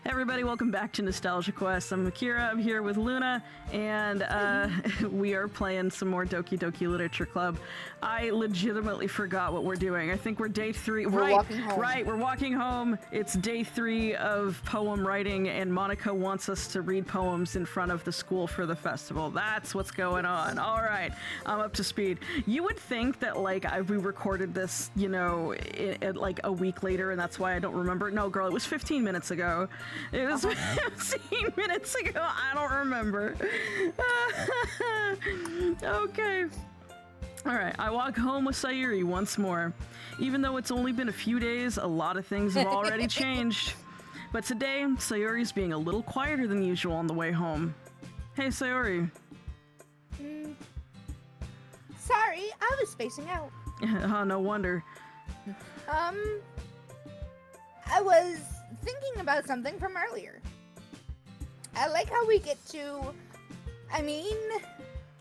Everybody, welcome back to Nostalgia Quest. I'm Akira, I'm here with Luna, and we are playing some more Doki Doki Literature Club. I legitimately forgot what we're doing. I think we're day 3. We're walking home. Right, we're walking home. It's day 3 of poem writing, and Monika wants us to read poems in front of the school for the festival. That's what's going on. All right, I'm up to speed. You would think that, like, we recorded this, you know, like a week later, and that's why I don't remember. No, girl, it was 15 minutes ago. It was 15 minutes ago. I don't remember. Okay. All right. I walk home with Sayori once more. Even though it's only been a few days, a lot of things have already changed. But today, Sayori's being a little quieter than usual on the way home. Hey, Sayori. Sorry, I was spacing out. Oh, no wonder. I was thinking about something from earlier. I like how we get to...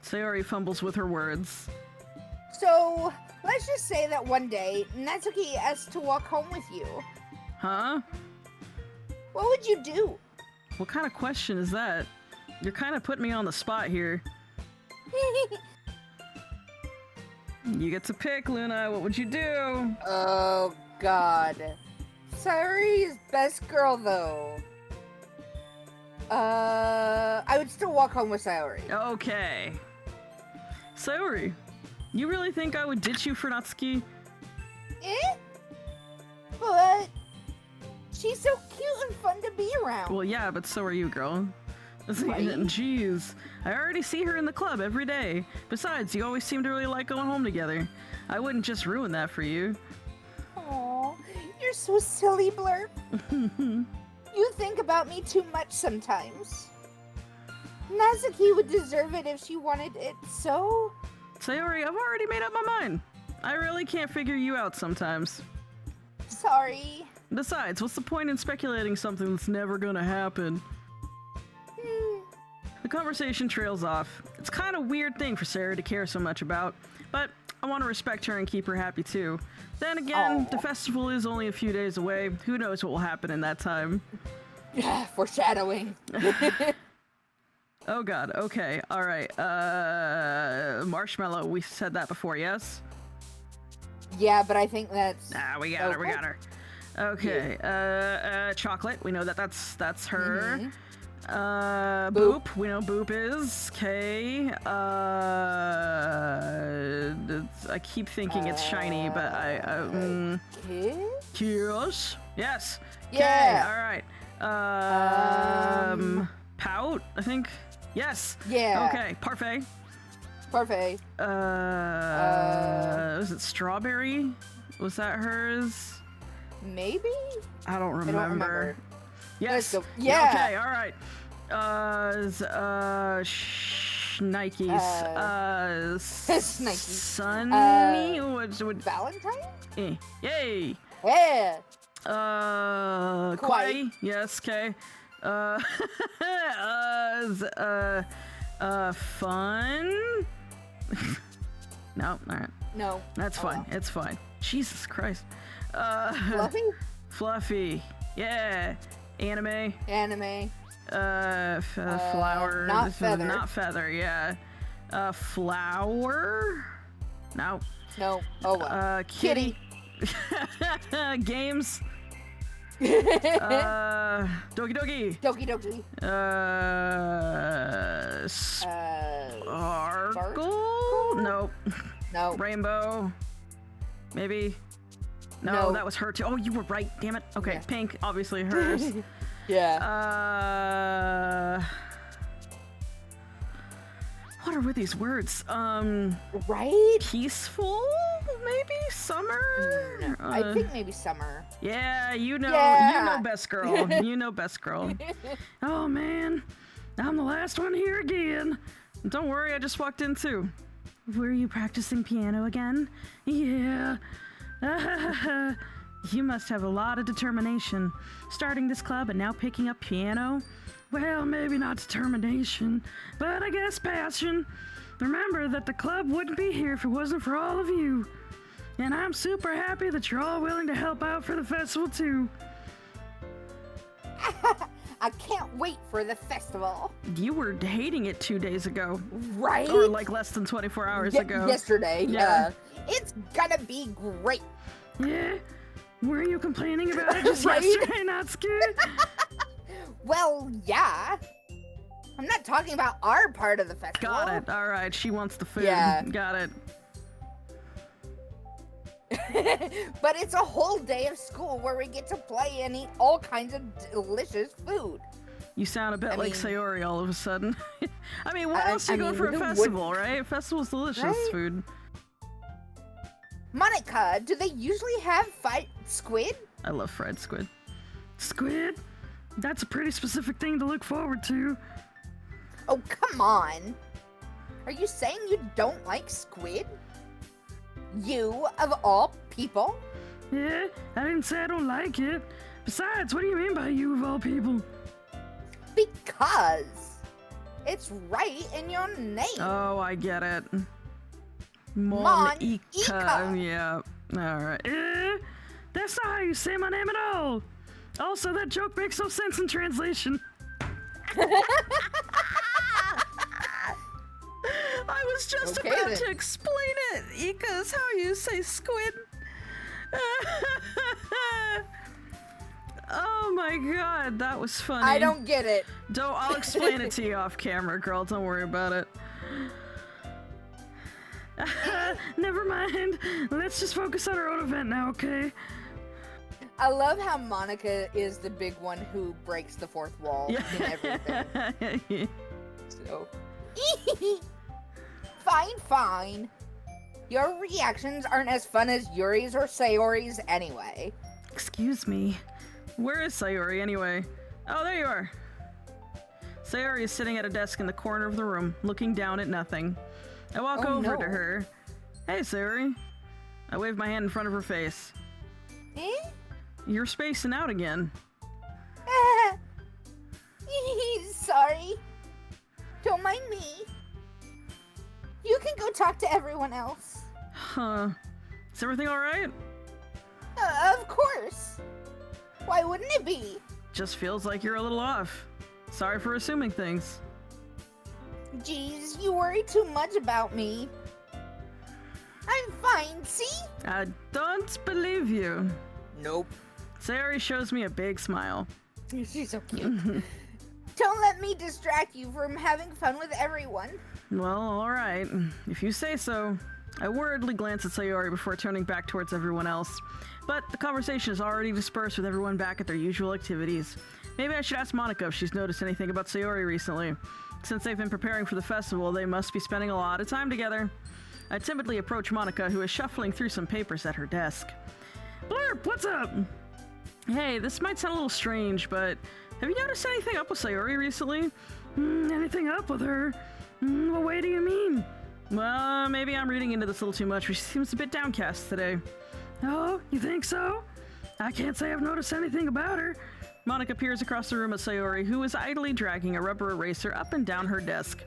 Sayori fumbles with her words. So, let's just say that one day, Natsuki asked to walk home with you. Huh? What would you do? What kind of question is that? You're kind of putting me on the spot here. You get to pick, Luna. What would you do? Oh, God. Sayori's best girl, though. I would still walk home with Sayori. Okay. Sayori, you really think I would ditch you for Natsuki? But she's so cute and fun to be around. Well, yeah, but so are you, girl. Right? Jeez. I already see her in the club every day. Besides, you always seem to really like going home together. I wouldn't just ruin that for you. Aw, you're so silly, Blurp. You think about me too much sometimes. Natsuki would deserve it if she wanted it, so... Sayori, I've already made up my mind. I really can't figure you out sometimes. Sorry. Besides, what's the point in speculating something that's never gonna happen? The conversation trails off. It's kind of a weird thing for Sarah to care so much about, but I want to respect her and keep her happy too. Then again, The festival is only a few days away. Who knows what will happen in that time? Foreshadowing. Oh god, okay, alright. Marshmallow, we said that before, yes? Yeah, but I think that's... Ah, we got her. Okay, chocolate, we know that's her. Mm-hmm. Boop. We know Boop is. K. I keep thinking it's shiny, but Kiss? Yes. Yeah. K. Alright. Pout, I think. Yes. Yeah. Okay. Parfait. Parfait. Was it strawberry? Was that hers? Maybe? I don't remember. Yes. Yeah. Okay. All right. Nikes. Snikes. Sunny. Valentine? Yay. Yeah. Kawaii. Yes. Okay. Fun. No. All right. No. That's fine. It's fine. Jesus Christ. Fluffy? Fluffy. Yeah. Anime. Flower. Flower. Not feather. Not feather, yeah. Flower? No. No. Oh, well. Kitty. Games. Doki Doki. Doki Doki. Sparkle? Nope. No. Rainbow. Maybe. No, that was her too. Oh, you were right. Damn it. Okay, yeah. Pink, obviously hers. Yeah. What are with these words? Right? Peaceful? Maybe? Summer? No, I think maybe summer. Yeah, you know best girl. You know best girl. Oh man, I'm the last one here again. Don't worry, I just walked in too. Were you practicing piano again? Yeah. You must have a lot of determination. Starting this club and now picking up piano? Well, maybe not determination, but I guess passion. Remember that the club wouldn't be here if it wasn't for all of you. And I'm super happy that you're all willing to help out for the festival too. I can't wait for the festival. You were hating it 2 days ago. Right? Or like less than 24 hours ago. Yesterday, yeah. It's gonna be great. Yeah? Were you complaining about it just Right? yesterday, Natsuki? Well, yeah. I'm not talking about our part of the festival. Got it. Alright, she wants the food. Yeah. Got it. But it's a whole day of school where we get to play and eat all kinds of delicious food. You sound a bit like mean- Sayori all of a sudden. I mean, what else are you I going mean, for a who festival, right? Festival's delicious Right? food. Monika, do they usually have fried squid? I love fried squid. Squid? That's a pretty specific thing to look forward to. Oh, come on. Are you saying you don't like squid? You, of all people? Yeah, I didn't say I don't like it. Besides, what do you mean by you of all people? Because it's right in your name. Oh, I get it. Monika. Yeah. Alright. That's not how you say my name at all. Also, that joke makes no sense in translation. I was just Okay, about then. to explain it. Ika is how you say squid. Oh my god, that was funny. I don't get it. I'll explain it to you off camera, girl. Don't worry about it. Never mind. Let's just focus on our own event now, okay? I love how Monika is the big one who breaks the fourth wall in everything. So. Fine. Your reactions aren't as fun as Yuri's or Sayori's anyway. Excuse me. Where is Sayori anyway? Oh, there you are. Sayori is sitting at a desk in the corner of the room, looking down at nothing. I walk Oh, over no. to her. Hey, Sayori. I wave my hand in front of her face. Eh? You're spacing out again. Sorry. Don't mind me. You can go talk to everyone else. Huh. Is everything alright? Of course. Why wouldn't it be? Just feels like you're a little off. Sorry for assuming things. Jeez, you worry too much about me. I'm fine, see? I don't believe you. Nope. Sayori shows me a big smile. She's so cute. Don't let me distract you from having fun with everyone. Well, alright. If you say so. I worriedly glance at Sayori before turning back towards everyone else. But the conversation is already dispersed with everyone back at their usual activities. Maybe I should ask Monika if she's noticed anything about Sayori recently. Since they've been preparing for the festival, they must be spending a lot of time together. I timidly approach Monika, who is shuffling through some papers at her desk. Blurp, what's up? Hey, this might sound a little strange, but have you noticed anything up with Sayori recently? Anything up with her? What way do you mean? Well, maybe I'm reading into this a little too much, but she seems a bit downcast today. Oh, you think so? I can't say I've noticed anything about her. Monika peers across the room at Sayori, who is idly dragging a rubber eraser up and down her desk.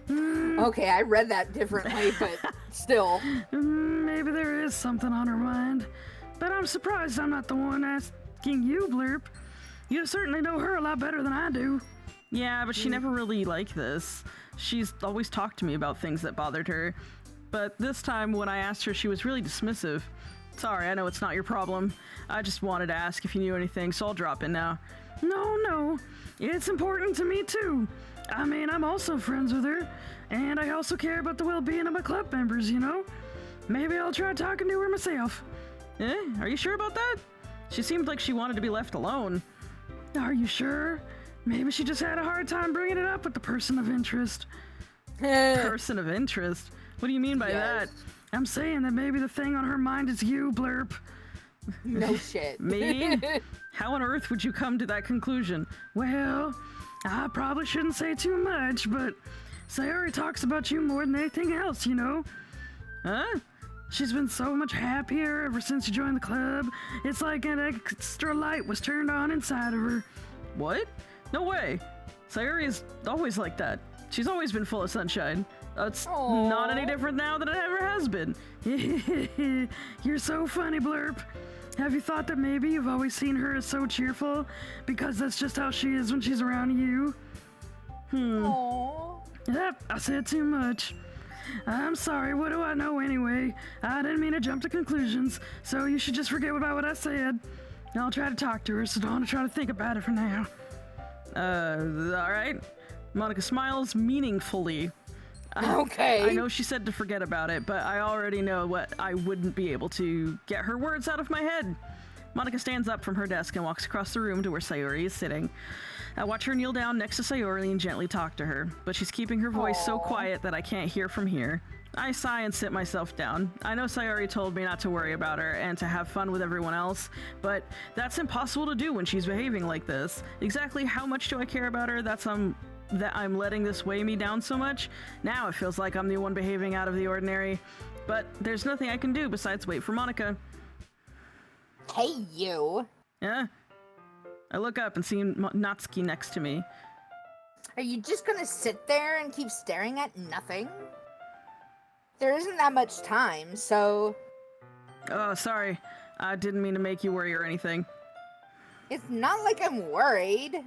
Okay, I read that differently, but still. Maybe there is something on her mind. But I'm surprised I'm not the one asking you, Blurp. You certainly know her a lot better than I do. Yeah, but she never really liked this. She's always talked to me about things that bothered her. But this time, when I asked her, she was really dismissive. Sorry, I know it's not your problem. I just wanted to ask if you knew anything, so I'll drop in now. No. It's important to me, too. I mean, I'm also friends with her. And I also care about the well-being of my club members, you know? Maybe I'll try talking to her myself. Are you sure about that? She seemed like she wanted to be left alone. Are you sure? Maybe she just had a hard time bringing it up with the person of interest. Person of interest? What do you mean by that? I'm saying that maybe the thing on her mind is you, Blurp. No shit. Me? How on earth would you come to that conclusion? Well, I probably shouldn't say too much, but Sayori talks about you more than anything else, you know? Huh? She's been so much happier ever since you joined the club. It's like an extra light was turned on inside of her. What? No way. Sayori is always like that. She's always been full of sunshine. It's Aww. not any different now than it ever has has been. You're so funny, Blurp. Have you thought that maybe you've always seen her as so cheerful because that's just how she is when she's around you? Aww. Yep, I said too much. I'm sorry, what do I know anyway? I didn't mean to jump to conclusions, so you should just forget about what I said. I'll try to talk to her, so don't try to think about it for now. Alright. Monika smiles meaningfully. Okay. I know she said to forget about it, but I already know what I wouldn't be able to get her words out of my head. Monika stands up from her desk and walks across the room to where Sayori is sitting. I watch her kneel down next to Sayori and gently talk to her, but she's keeping her voice so quiet that I can't hear from here. I sigh and sit myself down. I know Sayori told me not to worry about her and to have fun with everyone else, but that's impossible to do when she's behaving like this. Exactly how much do I care about her that I'm letting this weigh me down so much? Now it feels like I'm the one behaving out of the ordinary, but there's nothing I can do besides wait for Monika. Hey, you. Yeah? I look up and see Natsuki next to me. Are you just gonna sit there and keep staring at nothing? There isn't that much time, so... Oh, sorry. I didn't mean to make you worry or anything. It's not like I'm worried.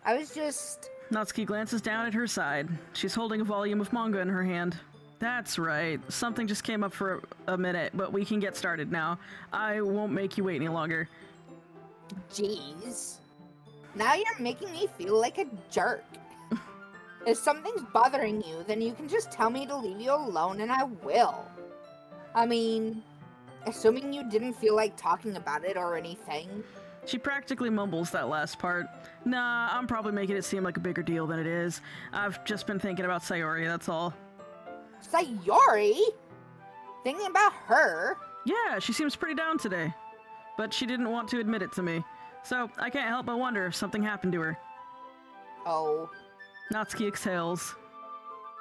I was just... Natsuki glances down at her side. She's holding a volume of manga in her hand. That's right. Something just came up for a minute, but we can get started now. I won't make you wait any longer. Jeez. Now you're making me feel like a jerk. If something's bothering you, then you can just tell me to leave you alone and I will. I mean, assuming you didn't feel like talking about it or anything. She practically mumbles that last part. Nah, I'm probably making it seem like a bigger deal than it is. I've just been thinking about Sayori, that's all. Sayori? Thinking about her? Yeah, she seems pretty down today. But she didn't want to admit it to me. So I can't help but wonder if something happened to her. Oh. Natsuki exhales.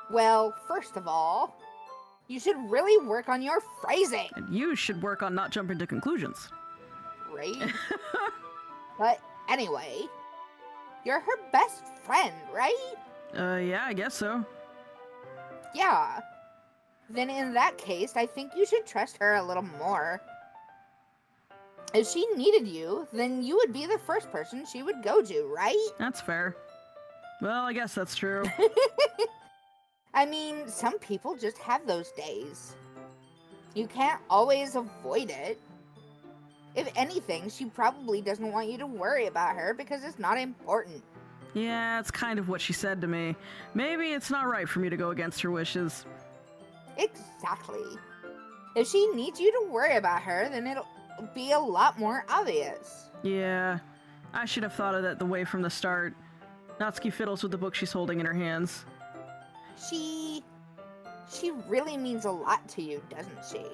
Well, first of all, you should really work on your phrasing. And you should work on not jumping to conclusions. Right? But anyway, you're her best friend, right? Yeah, I guess so. Yeah. Then in that case, I think you should trust her a little more. If she needed you, then you would be the first person she would go to, right? That's fair. Well, I guess that's true. I mean, some people just have those days. You can't always avoid it. If anything, she probably doesn't want you to worry about her because it's not important. Yeah, it's kind of what she said to me. Maybe it's not right for me to go against her wishes. Exactly. If she needs you to worry about her, then it'll be a lot more obvious. Yeah, I should have thought of that the way from the start. Natsuki fiddles with the book she's holding in her hands. She really means a lot to you, doesn't she?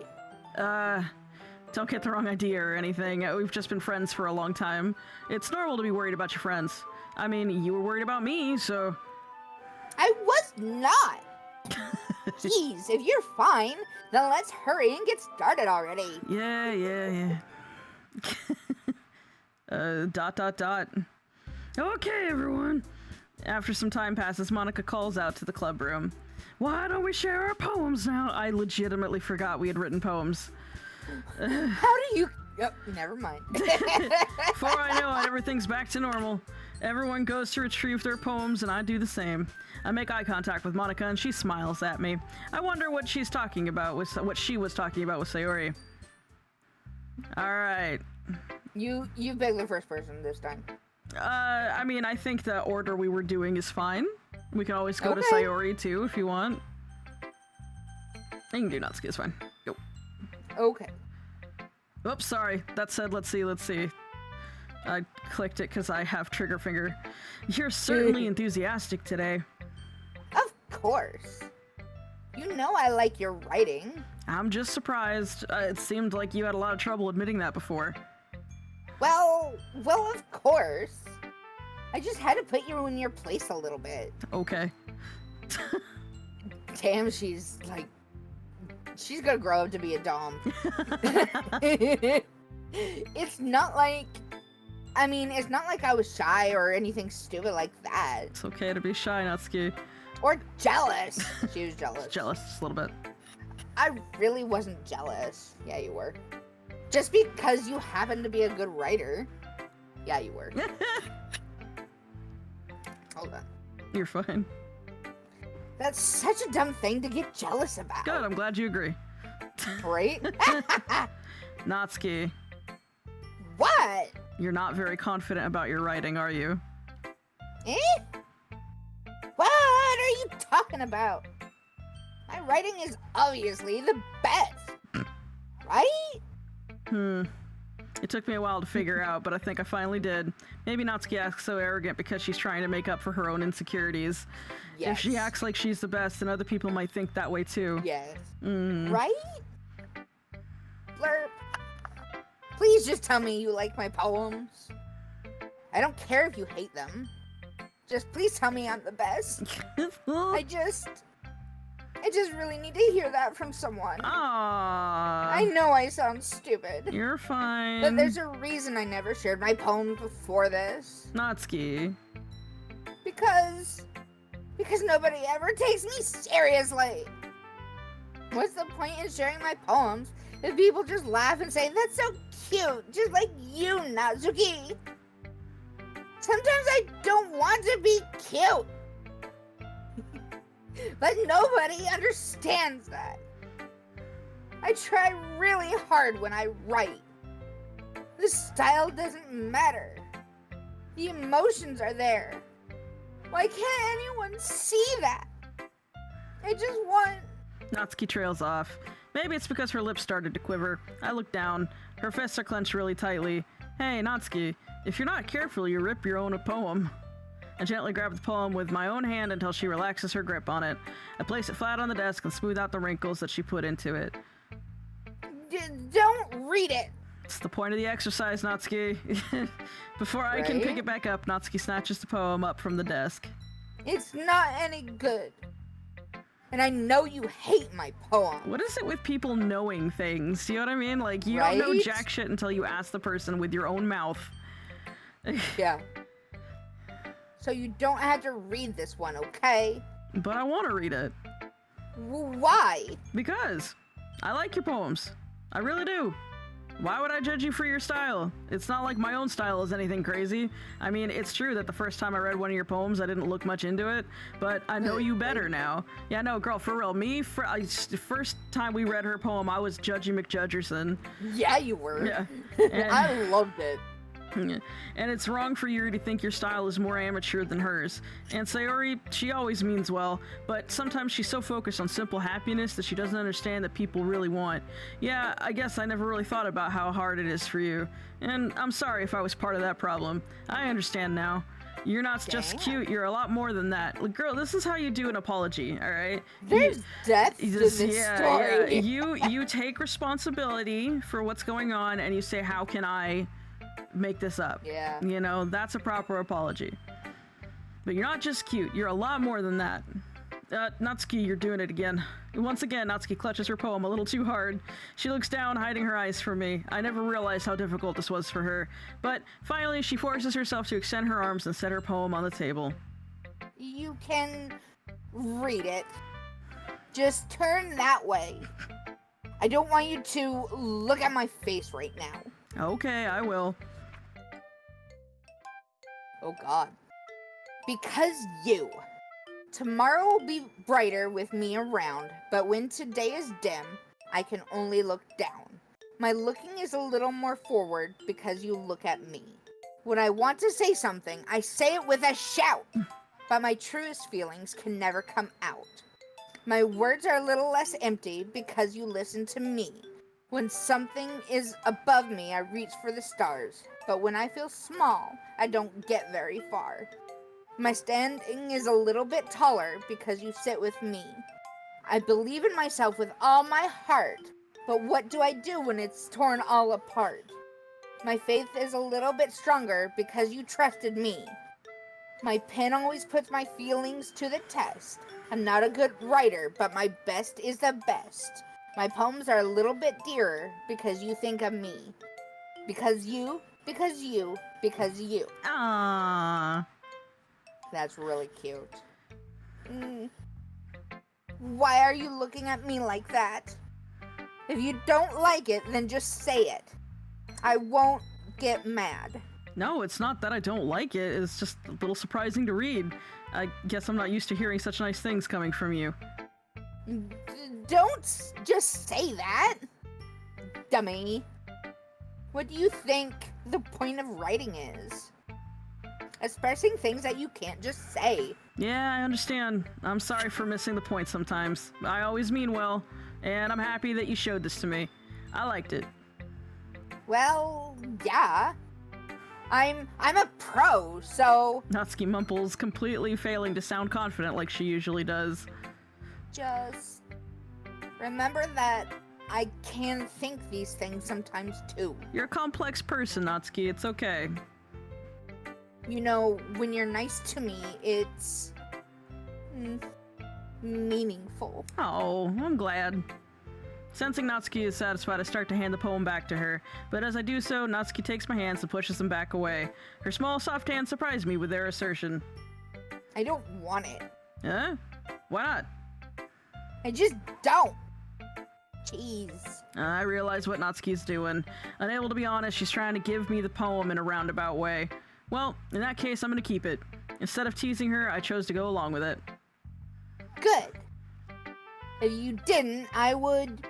Don't get the wrong idea or anything. We've just been friends for a long time. It's normal to be worried about your friends. I mean, you were worried about me, so... I was not! Jeez, if you're fine, then let's hurry and get started already. Yeah. Okay, everyone. After some time passes, Monika calls out to the club room. Why don't we share our poems now? I legitimately forgot we had written poems. How do you... Oh, never mind. Before I know it, everything's back to normal. Everyone goes to retrieve their poems, and I do the same. I make eye contact with Monika, and she smiles at me. I wonder what she's talking about with what she was talking about with Sayori. All right. You pick the first person this time. I mean, I think the order we were doing is fine. We can always go to Okay. Sayori too if you want. You can do Natsuki, it's fine. Go. Okay. Oops, sorry. That said, let's see. I clicked it because I have trigger finger. You're certainly enthusiastic today. Of course. You know I like your writing. I'm just surprised. It seemed like you had a lot of trouble admitting that before. Well, of course. I just had to put you in your place a little bit. Okay. Damn, she's gonna grow up to be a dom. It's not like I was shy or anything stupid like that. It's okay to be shy, Natsuki. Or jealous. She was jealous. Jealous, just a little bit. I really wasn't jealous. Yeah, you were. Just because you happen to be a good writer. Yeah, you were. Hold on. You're fine. That's such a dumb thing to get jealous about. Good, I'm glad you agree. Right? Natsuki, What? you're not very confident about your writing, are you? Eh? What are you talking about? My writing is obviously the best. Right? It took me a while to figure out, but I think I finally did. Maybe Natsuki acts so arrogant because she's trying to make up for her own insecurities. Yes. If she acts like she's the best, then other people might think that way too. Yes. Right? Blurp. Please just tell me you like my poems. I don't care if you hate them. Just please tell me I'm the best. I just really need to hear that from someone. Aww. I know I sound stupid. You're fine. But there's a reason I never shared my poems before this. Natsuki. Because nobody ever takes me seriously. What's the point in sharing my poems if people just laugh and say, that's so cute, just like you, Natsuki? Sometimes I don't want to be cute. But nobody understands that. I try really hard when I write. The style doesn't matter. The emotions are there. Why can't anyone see that? I just want... Natsuki trails off. Maybe it's because her lips started to quiver. I look down. Her fists are clenched really tightly. Hey, Natsuki, if you're not careful, you rip your own poem. I gently grab the poem with my own hand until she relaxes her grip on it. I place it flat on the desk and smooth out the wrinkles that she put into it. Don't read it. It's the point of the exercise, Natsuki. Before I can pick it back up, Natsuki snatches the poem up from the desk. It's not any good. And I know you hate my poem. What is it with people knowing things? Do you know what I mean? Like, you don't know jack shit until you ask the person with your own mouth. Yeah. So you don't have to read this one, okay? But I want to read it. Why? Because I like your poems. I really do. Why would I judge you for your style? It's not like my own style is anything crazy. I mean, it's true that the first time I read one of your poems, I didn't look much into it, but I know you better now. Yeah, no, girl, for real. The first time we read her poem, I was Judgy McJudgerson. Yeah, you were. Yeah. I loved it. And it's wrong for you to think your style is more amateur than hers. And Sayori, she always means well, but sometimes she's so focused on simple happiness that she doesn't understand that people really want. Yeah, I guess I never really thought about how hard it is for you. And I'm sorry if I was part of that problem. I understand now. You're not just cute, you're a lot more than that. Like, girl, this is how you do an apology, alright? There's depth to this story. Yeah. You take responsibility for what's going on and you say, how can I make this up? Yeah. You know, that's a proper apology. But you're not just cute, you're a lot more than that. Natsuki, you're doing it again. Once again, Natsuki clutches her poem a little too hard. She looks down, hiding her eyes from me. I never realized how difficult this was for her. But finally, she forces herself to extend her arms and set her poem on the table. You can read it. Just turn that way. I don't want you to look at my face right now. Okay, I will. Oh God. Because you. Tomorrow will be brighter with me around, but when today is dim, I can only look down. My looking is a little more forward because you look at me. When I want to say something, I say it with a shout, but my truest feelings can never come out. My words are a little less empty because you listen to me. When something is above me, I reach for the stars, but when I feel small, I don't get very far. My standing is a little bit taller because you sit with me. I believe in myself with all my heart, but what do I do when it's torn all apart? My faith is a little bit stronger because you trusted me. My pen always puts my feelings to the test. I'm not a good writer, but my best is the best. My poems are a little bit dearer because you think of me. Because you. Aww. That's really cute. Why are you looking at me like that? If you don't like it, then just say it. I won't get mad. No, it's not that I don't like it. It's just a little surprising to read. I guess I'm not used to hearing such nice things coming from you. Don't just say that, dummy. What do you think the point of writing is? Expressing things that you can't just say. Yeah, I understand. I'm sorry for missing the point sometimes. I always mean well, and I'm happy that you showed this to me. I liked it. Well, yeah. I'm a pro, so Natsuki mumples, completely failing to sound confident like she usually does. just remember that I can think these things sometimes too. You're a complex person, Natsuki. It's okay. You know, when you're nice to me, it's meaningful. Oh, I'm glad. Sensing Natsuki is satisfied, I start to hand the poem back to her, but as I do so, Natsuki takes my hands and pushes them back away. Her small, soft hands surprise me with their assertion. I don't want it. Huh? Why not? I just don't. Jeez. I realize what Natsuki's doing. Unable to be honest, she's trying to give me the poem in a roundabout way. Well, in that case, I'm gonna keep it. Instead of teasing her, I chose to go along with it. Good. If you didn't, I would...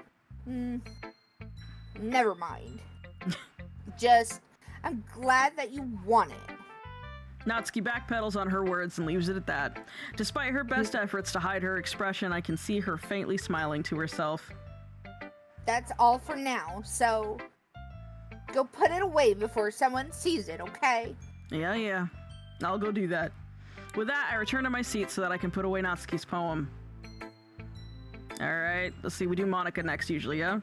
never mind. I'm glad that you want it. Natsuki backpedals on her words and leaves it at that. Despite her best efforts to hide her expression, I can see her faintly smiling to herself. That's all for now, so... go put it away before someone sees it, okay? Yeah. I'll go do that. With that, I return to my seat so that I can put away Natsuki's poem. Alright, let's see, we do Monika next usually, yeah?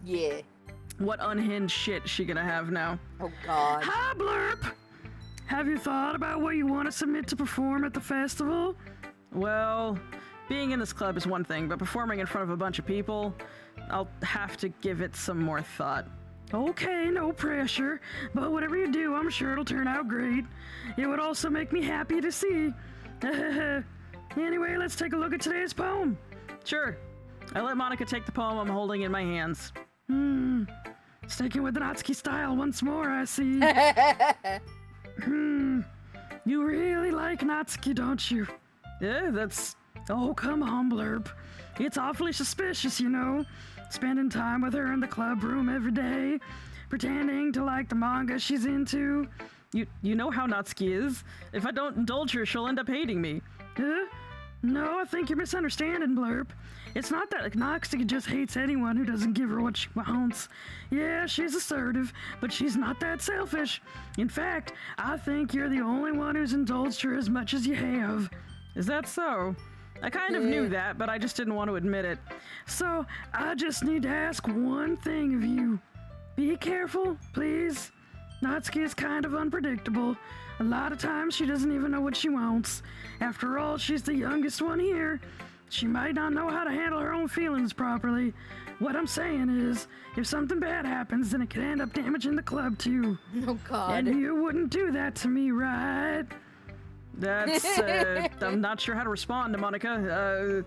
Yeah. What unhinged shit is she gonna have now? Oh god. Hi, Blurp! Have you thought about what you want to submit to perform at the festival? Well, being in this club is one thing, but performing in front of a bunch of people, I'll have to give it some more thought. Okay, no pressure, but whatever you do, I'm sure it'll turn out great. It would also make me happy to see. Anyway, let's take a look at today's poem. Sure. I let Monika take the poem I'm holding in my hands. Sticking with the Natsuki style once more, I see. You really like Natsuki, don't you? Yeah, that's... Oh, come on, Blurp. It's awfully suspicious, you know. Spending time with her in the club room every day, pretending to like the manga she's into. You know how Natsuki is. If I don't indulge her, she'll end up hating me. No, I think you're misunderstanding, Blurp. It's not that Natsuki just hates anyone who doesn't give her what she wants. Yeah, she's assertive, but she's not that selfish. In fact, I think you're the only one who's indulged her as much as you have. Is that so? I kind of knew that, but I just didn't want to admit it. So, I just need to ask one thing of you. Be careful, please. Natsuki is kind of unpredictable. A lot of times she doesn't even know what she wants. After all, she's the youngest one here. She might not know how to handle her own feelings properly. What I'm saying is, if something bad happens, then it could end up damaging the club too. Oh god. And you wouldn't do that to me, right? That's, I'm not sure how to respond to Monika.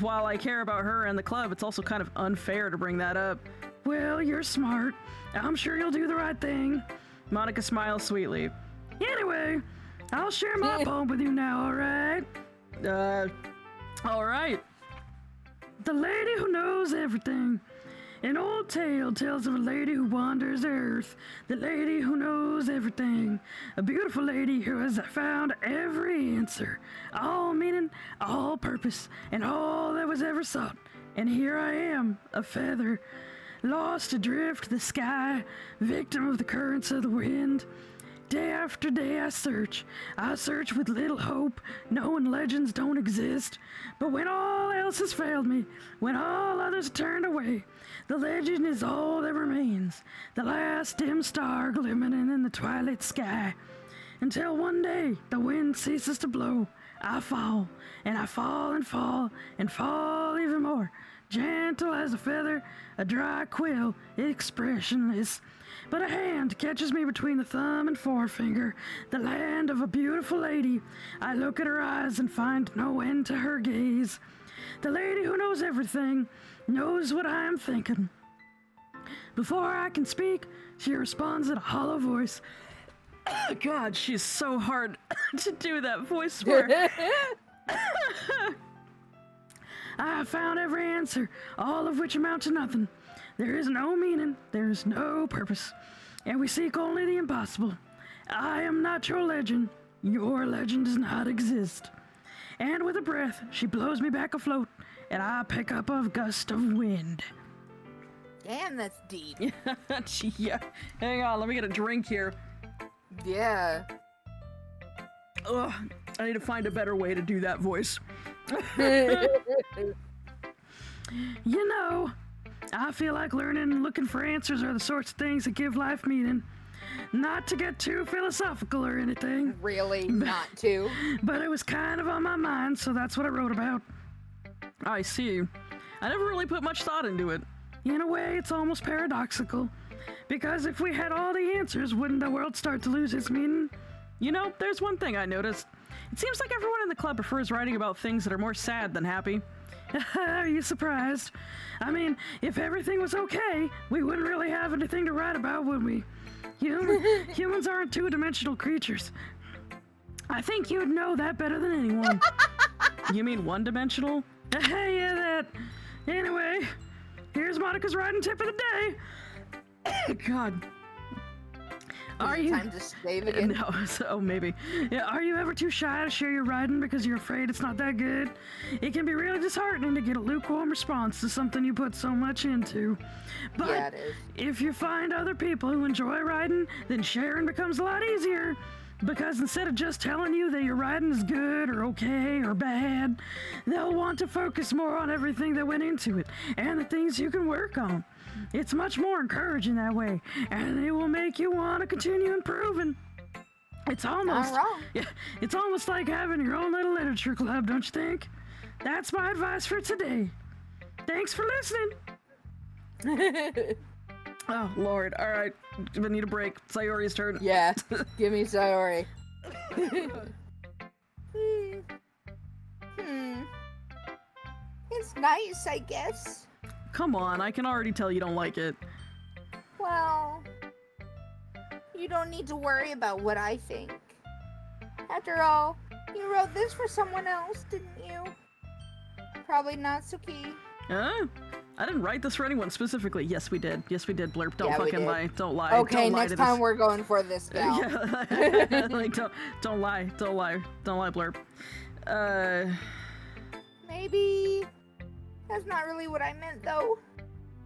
While I care about her and the club, it's also kind of unfair to bring that up. Well, you're smart. I'm sure you'll do the right thing. Monika smiles sweetly. Anyway, I'll share my poem with you now, alright? Alright. The Lady Who Knows Everything. An old tale tells of a lady who wanders the earth, the lady who knows everything, a beautiful lady who has found every answer, all meaning, all purpose, and all that was ever sought. And here I am, a feather, lost adrift the sky, victim of the currents of the wind. Day after day I search with little hope, knowing legends don't exist. But when all else has failed me, when all others have turned away, the legend is all that remains, the last dim star glimmering in the twilight sky. Until one day the wind ceases to blow, I fall, and I fall and fall, and fall even more, gentle as a feather, a dry quill, expressionless. But a hand catches me between the thumb and forefinger, the land of a beautiful lady. I look at her eyes and find no end to her gaze. The lady who knows everything knows what I am thinking. Before I can speak, she responds in a hollow voice. God, she's so hard to do that voice for. I have found every answer, all of which amount to nothing. There is no meaning, there is no purpose, and we seek only the impossible. I am not your legend. Your legend does not exist. And with a breath, she blows me back afloat, and I pick up a gust of wind. Damn, that's deep. Yeah. Hang on, let me get a drink here. Yeah. Ugh, I need to find a better way to do that voice. You know, I feel like learning and looking for answers are the sorts of things that give life meaning. Not to get too philosophical or anything. Really not to. But it was kind of on my mind, so that's what I wrote about. I see. I never really put much thought into it. In a way, it's almost paradoxical. Because if we had all the answers, wouldn't the world start to lose its meaning? You know, there's one thing I noticed. It seems like everyone in the club prefers writing about things that are more sad than happy. Are you surprised? I mean, if everything was okay, we wouldn't really have anything to write about, would we? Humans aren't two-dimensional creatures. I think you'd know that better than anyone. You mean one-dimensional? Yeah, that. Anyway, here's Monika's writing tip of the day. God. Are you time to save again? No, so maybe. Yeah, are you ever too shy to share your writing because you're afraid it's not that good? It can be really disheartening to get a lukewarm response to something you put so much into. But yeah, it is. If you find other people who enjoy writing, then sharing becomes a lot easier. Because instead of just telling you that your writing is good or okay or bad, they'll want to focus more on everything that went into it and the things you can work on. It's much more encouraging that way, and it will make you want to continue improving. It's almost, not wrong. Yeah, it's almost like having your own little literature club, don't you think? That's my advice for today. Thanks for listening. Oh, Lord. All right. I need a break. Sayori's turn. Yeah. Give me Sayori. It's nice, I guess. Come on. I can already tell you don't like it. Well, you don't need to worry about what I think. After all, you wrote this for someone else, didn't you? Probably Natsuki. I didn't write this for anyone specifically. Yes, we did. Yes, we did, Blurp. Don't Yeah, we fucking did. lie. Don't lie. Okay, don't lie next to time this. we're going for this gal. Yeah. Like, don't lie. Don't lie. Don't lie, Blurp. Maybe that's not really what I meant, though.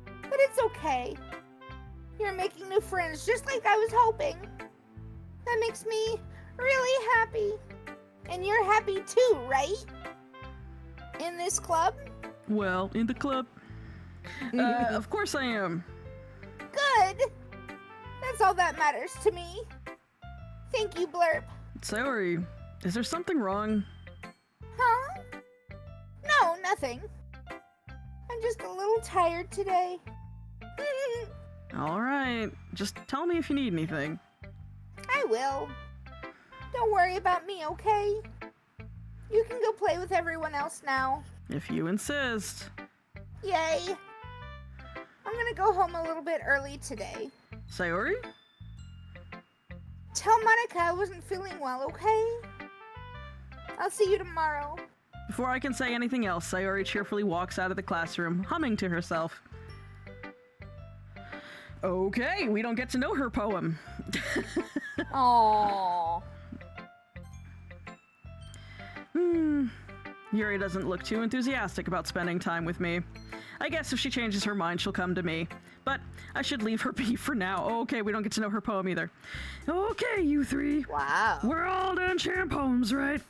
But it's okay. You're making new friends just like I was hoping. That makes me really happy. And you're happy too, right? In this club? Well, in the club. Of course I am. Good. That's all that matters to me. Thank you, Blurp. Sayori, is there something wrong? Huh? No, nothing. I'm just a little tired today. All right. Just tell me if you need anything. I will. Don't worry about me, okay? You can go play with everyone else now. If you insist. Yay. I'm gonna go home a little bit early today. Sayori? Tell Monika I wasn't feeling well, okay? I'll see you tomorrow. Before I can say anything else, Sayori cheerfully walks out of the classroom, humming to herself. Okay, we don't get to know her poem. Aww. Yuri doesn't look too enthusiastic about spending time with me. I guess if she changes her mind, she'll come to me. But I should leave her be for now. Okay, we don't get to know her poem either. Okay, you three. Wow. We're all done sharing poems, right?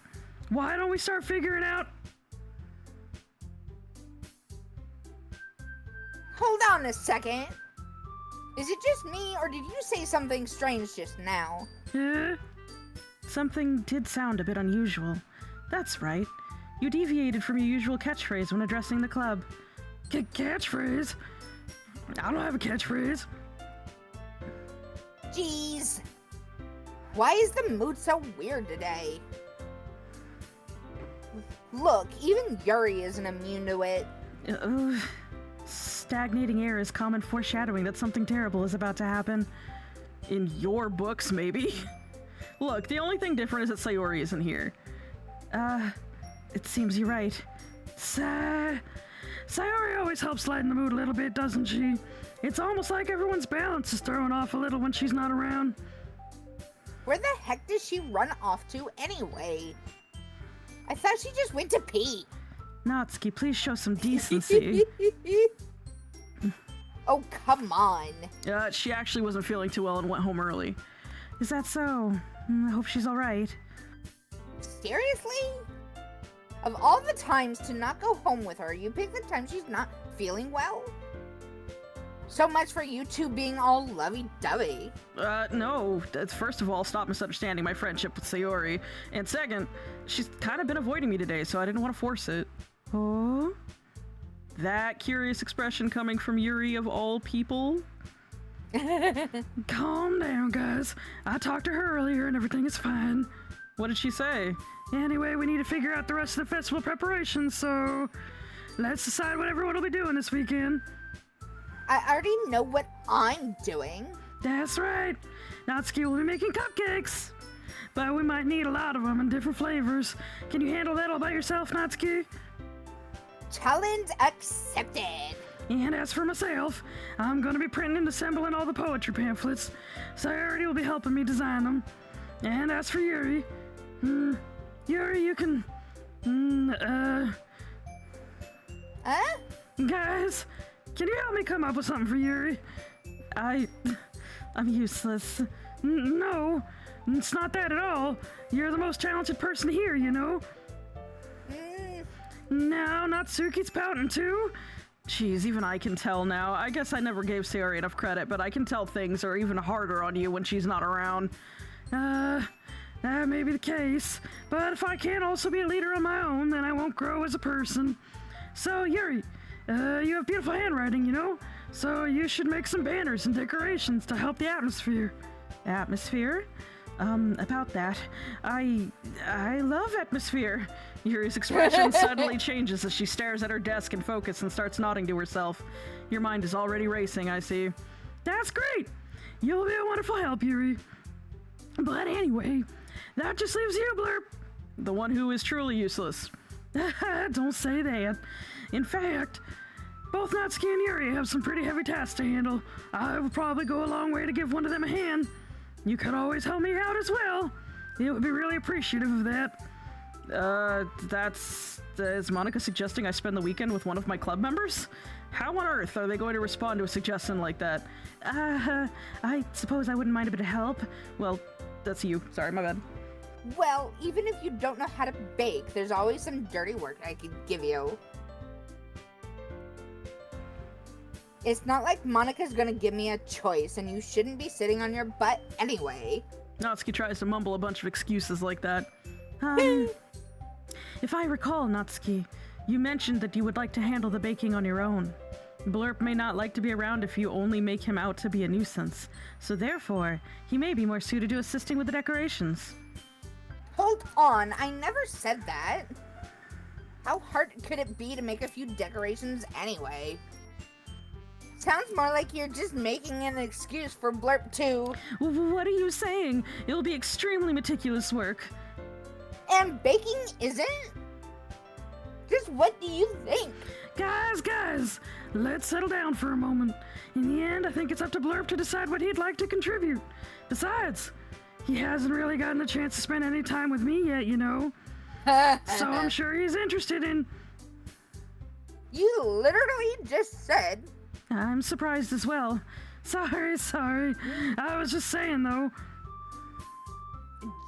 Why don't we start figuring out... Hold on a second. Is it just me, or did you say something strange just now? Something did sound a bit unusual. That's right. You deviated from your usual catchphrase when addressing the club. Catchphrase? I don't have a catchphrase. Jeez. Why is the mood so weird today? Look, even Yuri isn't immune to it. Stagnating air is common foreshadowing that something terrible is about to happen. In your books, maybe? Look, the only thing different is that Sayori isn't here. It seems you're right. Sayori always helps lighten the mood a little bit, doesn't she? It's almost like everyone's balance is thrown off a little when she's not around. Where the heck does she run off to anyway? I thought she just went to pee. Natsuki, please show some decency. Oh, come on. She actually wasn't feeling too well and went home early. Is that so? I hope she's alright. Seriously? Of all the times to not go home with her, you pick the time she's not feeling well? So much for you two being all lovey-dovey. No. First of all, stop misunderstanding my friendship with Sayori. And second, she's kind of been avoiding me today, so I didn't want to force it. Oh? That curious expression coming from Yuri of all people? Calm down, guys. I talked to her earlier and everything is fine. What did she say? Anyway, we need to figure out the rest of the festival preparations, so let's decide what everyone will be doing this weekend. I already know what I'm doing. That's right. Natsuki will be making cupcakes. But we might need a lot of them in different flavors. Can you handle that all by yourself, Natsuki? Challenge accepted. And as for myself, I'm going to be printing and assembling all the poetry pamphlets. Sayori will be helping me design them. And as for Yuri, Yuri, you can, Guys, can you help me come up with something for Yuri? I'm useless. No, it's not that at all. You're the most talented person here, you know? Now, Natsuki's pouting too? Jeez, even I can tell now. I guess I never gave Sayori enough credit, but I can tell things are even harder on you when she's not around. That may be the case, but if I can't also be a leader on my own, then I won't grow as a person. So, Yuri, you have beautiful handwriting, you know? So you should make some banners and decorations to help the atmosphere. Atmosphere? About that, I love atmosphere. Yuri's expression suddenly changes as she stares at her desk in focus and starts nodding to herself. Your mind is already racing, I see. That's great! You'll be a wonderful help, Yuri. But anyway, that just leaves you, Blurp. The one who is truly useless. Don't say that. In fact, both Natsuki and Yuri have some pretty heavy tasks to handle. I will probably go a long way to give one of them a hand. You could always help me out as well. It would be really appreciative of that. Is Monika suggesting I spend the weekend with one of my club members? How on earth are they going to respond to a suggestion like that? I suppose I wouldn't mind a bit of help. Well, that's you. Sorry, my bad. Well, even if you don't know how to bake, there's always some dirty work I could give you. It's not like Monika's gonna give me a choice, and you shouldn't be sitting on your butt anyway. Natsuki tries to mumble a bunch of excuses like that. If I recall, Natsuki, you mentioned that you would like to handle the baking on your own. Blurp may not like to be around if you only make him out to be a nuisance, so therefore, he may be more suited to assisting with the decorations. Hold on, I never said that. How hard could it be to make a few decorations anyway? Sounds more like you're just making an excuse for Blurp too. What are you saying? It'll be extremely meticulous work. And baking isn't? Just what do you think? Guys, let's settle down for a moment. In the end, I think it's up to Blurp to decide what he'd like to contribute. Besides, he hasn't really gotten a chance to spend any time with me yet, you know? So I'm sure he's interested in... You literally just said... I'm surprised as well. Sorry. I was just saying, though.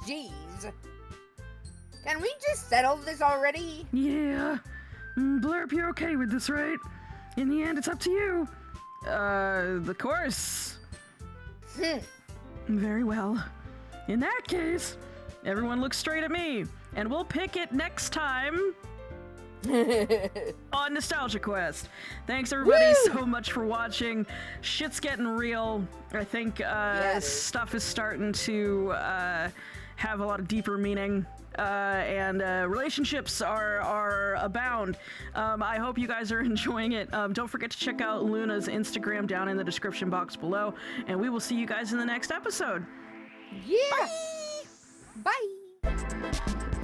Jeez. Can we just settle this already? Yeah. Blurp, you're okay with this, right? In the end, it's up to you. The course. Very well. In that case, everyone look straight at me, and we'll pick it next time on Nostalgia Quest. Thanks everybody so much for watching. Shit's getting real. I think stuff is starting to have a lot of deeper meaning. And relationships are abound. I hope you guys are enjoying it. Don't forget to check out Luna's Instagram down in the description box below, and we will see you guys in the next episode. Yeah. Bye. Bye.